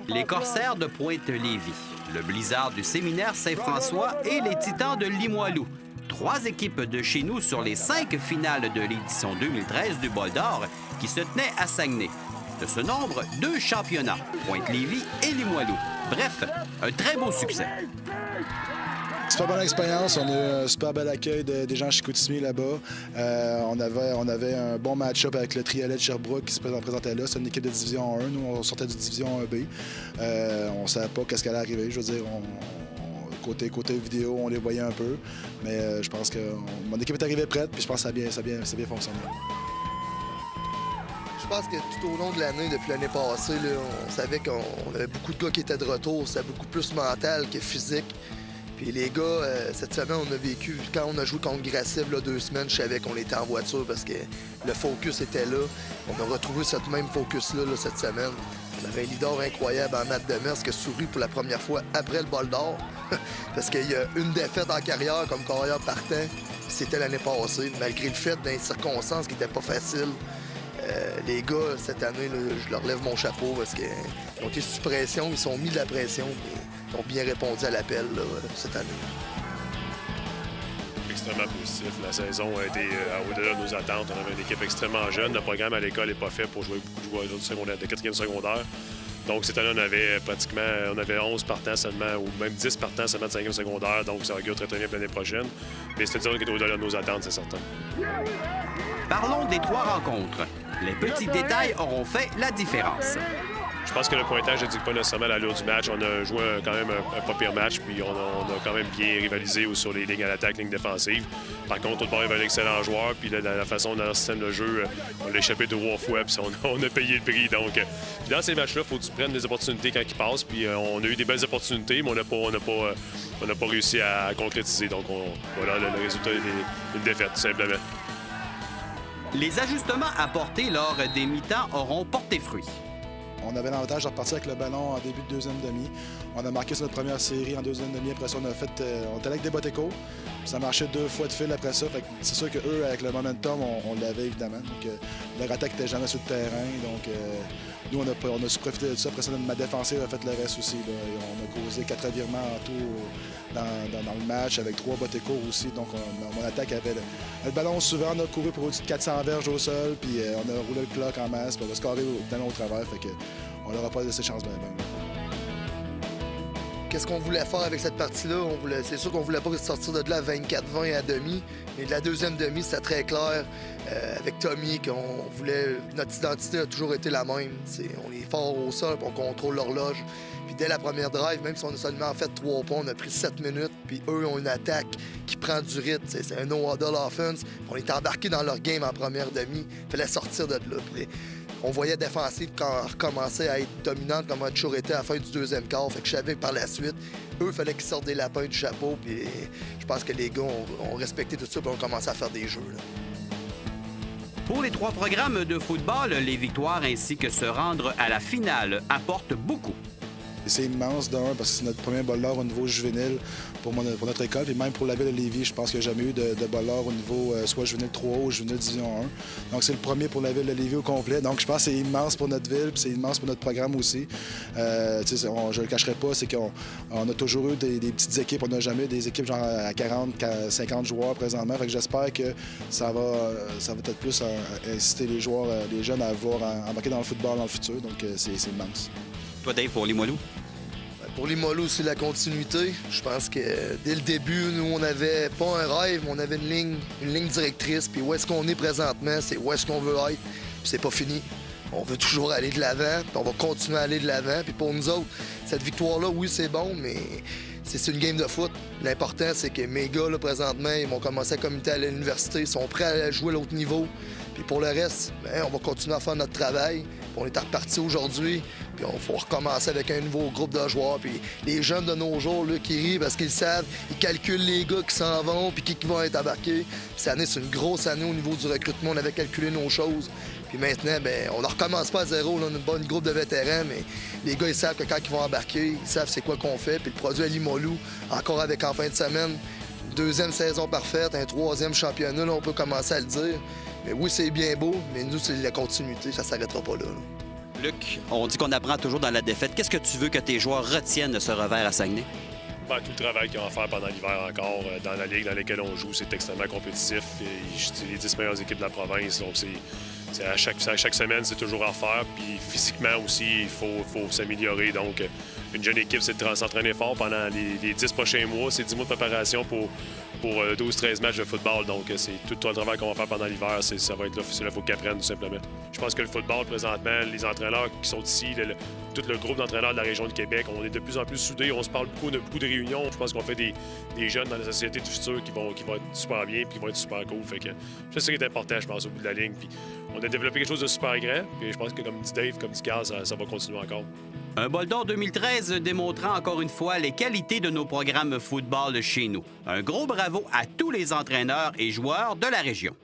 Les Corsaires de Pointe-Lévis, le Blizzard du Séminaire Saint-François et les Titans de Limoilou. 3 équipes de chez nous sur les 5 finales de l'édition 2013 du Bol d'Or qui se tenaient à Saguenay. De ce nombre, 2 championnats, Pointe-Lévis et Limoilou. Bref, un très beau succès. Super bonne expérience. On a eu un super bel accueil des gens chez Chicoutimi là-bas. On avait un bon match-up avec le Triolet de Sherbrooke qui se présentait là. C'est une équipe de Division 1. Nous, on sortait de Division 1B. On ne savait pas qu'est-ce qui allait arriver. Je veux dire, côté vidéo, on les voyait un peu. Mais je pense que mon équipe est arrivée prête. Puis je pense que ça a bien fonctionné. Je pense que tout au long de l'année, depuis l'année passée, là, on savait qu'on avait beaucoup de gars qui étaient de retour. C'était beaucoup plus mental que physique. Puis les gars, cette semaine, on a vécu, quand on a joué contre Graciev, 2 semaines, je savais qu'on était en voiture parce que le focus était là. On a retrouvé ce même focus-là cette semaine. On avait un leader incroyable en Matt Demers qui a souri pour la première fois après le Bol d'Or. Parce qu'il y a une défaite en carrière comme carrière partant. C'était l'année passée, malgré le fait des circonstances qui n'étaient pas faciles. Les gars, cette année, là, je leur lève mon chapeau parce qu'ils ont été sous pression, ils sont mis de la pression. Ils ont bien répondu à l'appel cette année. Extrêmement positif. La saison a été au-delà de nos attentes. On avait une équipe extrêmement jeune. Le programme à l'école n'est pas fait pour jouer beaucoup de joueurs secondaires, de 4e secondaire. Donc, cette année, on avait 11 partants seulement, ou même 10 partants seulement de 5e secondaire. Donc, ça augure très bien pour l'année prochaine. Mais c'est-à-dire qu'il est au-delà de nos attentes, c'est certain. Parlons des 3 rencontres. Les petits détails auront fait la différence. Je pense que le pointage ne dit pas nécessairement l'allure du match. On a joué quand même un pas pire match, puis on a quand même bien rivalisé sur les lignes à l'attaque, lignes défensives. Par contre, l'autre bord, il y avait un excellent joueur, puis la façon dans le système de jeu, on l'a échappé 3 fois, puis on a payé le prix. Donc, dans ces matchs-là, il faut que tu prennes des opportunités quand ils passent, puis on a eu des belles opportunités, mais on n'a pas réussi à concrétiser. Donc, voilà, le résultat est une défaite, tout simplement. Les ajustements apportés lors des mi-temps auront porté fruit. On avait l'avantage de repartir avec le ballon en début de deuxième demi. On a marqué sur notre première série en deuxième demi. Après ça, on était avec des Boteco. Ça marchait 2 fois de fil après ça. C'est sûr qu'eux, avec le momentum, on l'avait évidemment. Donc, leur attaque n'était jamais sur le terrain. Donc, nous, on a su profiter de ça. Après ça, ma défensive a fait le reste aussi. Là. On a causé 4 revirements en tout dans le match avec 3 Boteco aussi. Donc, mon attaque avait le ballon souvent. On a couru pour au-dessus de 400 verges au sol. Puis, on a roulé le clock en masse. Puis, on a scoré tellement au travers. Fait que, on leur a pas laissé chance bien. Qu'est-ce qu'on voulait faire avec cette partie-là? C'est sûr qu'on voulait pas sortir de là 24-20 à demi, mais de la deuxième demi, c'était très clair. Avec Tommy, notre identité a toujours été la même. On est fort au sol, on contrôle l'horloge. Puis dès la première drive, même si on a seulement fait 3 points, on a pris 7 minutes, puis eux ont une attaque qui prend du rythme. C'est un no-huddle offense. On est embarqué dans leur game en première demi. Il fallait sortir de là. Puis on voyait défensive quand on recommençait à être dominante comme on a toujours été à la fin du deuxième quart. Fait que je savais que par la suite, eux, il fallait qu'ils sortent des lapins du chapeau. Puis je pense que les gars ont respecté tout ça et ont commencé à faire des jeux. Là. Pour les 3 programmes de football, les victoires ainsi que se rendre à la finale apportent beaucoup. C'est immense d'un parce que c'est notre premier Bol d'Or au niveau juvénile pour notre école. Et même pour la ville de Lévis, je pense qu'il n'y a jamais eu de Bol d'Or au niveau soit juvénile 3 ou juvénile Division 1. Donc c'est le premier pour la ville de Lévis au complet. Donc je pense que c'est immense pour notre ville, puis c'est immense pour notre programme aussi. Je ne le cacherai pas, c'est qu'on a toujours eu des petites équipes. On n'a jamais eu des équipes genre à 40, 50 joueurs présentement. Fait que j'espère que ça va peut-être plus inciter les joueurs, les jeunes à vouloir embarquer dans le football dans le futur. Donc c'est immense. Toi, Dave, pour Limoilou? Pour Limoilou, c'est la continuité. Je pense que dès le début, nous, on n'avait pas un rêve, mais on avait une ligne directrice. Puis où est-ce qu'on est présentement, c'est où est-ce qu'on veut être. Puis c'est pas fini. On veut toujours aller de l'avant, puis on va continuer à aller de l'avant. Puis pour nous autres, cette victoire-là, oui, c'est bon, mais c'est une game de foot. L'important, c'est que mes gars, là, présentement, ils vont commencer à commuter à l'université, ils sont prêts à jouer à l'autre niveau. Puis pour le reste, on va continuer à faire notre travail. Puis on est reparti aujourd'hui, puis il faut recommencer avec un nouveau groupe de joueurs. Puis les jeunes de nos jours là, qui rient parce qu'ils savent, ils calculent les gars qui s'en vont, puis qui vont être embarqués. Cette année, c'est une grosse année au niveau du recrutement. On avait calculé nos choses. Puis maintenant, on ne recommence pas à zéro. Là, on a une bonne groupe de vétérans, mais les gars, ils savent que quand ils vont embarquer, ils savent c'est quoi qu'on fait. Puis le produit à Limoilou, encore avec en fin de semaine, 2e saison parfaite, un 3e championnat, là, on peut commencer à le dire. Mais oui, c'est bien beau, mais nous, c'est la continuité, ça ne s'arrêtera pas là. Luc, on dit qu'on apprend toujours dans la défaite. Qu'est-ce que tu veux que tes joueurs retiennent de ce revers à Saguenay? Ben, tout le travail qu'ils ont à faire pendant l'hiver encore, dans la ligue dans laquelle on joue, c'est extrêmement compétitif. C'est les 10 meilleures équipes de la province, donc c'est à chaque semaine, c'est toujours à refaire. Puis physiquement aussi, il faut s'améliorer. Donc, une jeune équipe, c'est de s'entraîner fort pendant les 10 prochains mois. C'est 10 mois de préparation pour 12-13 matchs de football. Donc, c'est tout le travail qu'on va faire pendant l'hiver. Ça va être là, c'est là qu'il faut qu'ils apprennent, tout simplement. Je pense que le football, présentement, les entraîneurs qui sont ici, tout le groupe d'entraîneurs de la région de Québec, on est de plus en plus soudés. On se parle beaucoup, on a beaucoup de réunions. Je pense qu'on fait des jeunes dans la société du futur qui vont être super bien et qui vont être super cool. Fait que c'est ça qui est important, je pense, au bout de la ligne. Puis on a développé quelque chose de super grand. Puis je pense que, comme dit Dave, comme dit Carl, ça va continuer encore. Un bol d'or 2013 démontrant encore une fois les qualités de nos programmes football chez nous. Un gros bravo à tous les entraîneurs et joueurs de la région.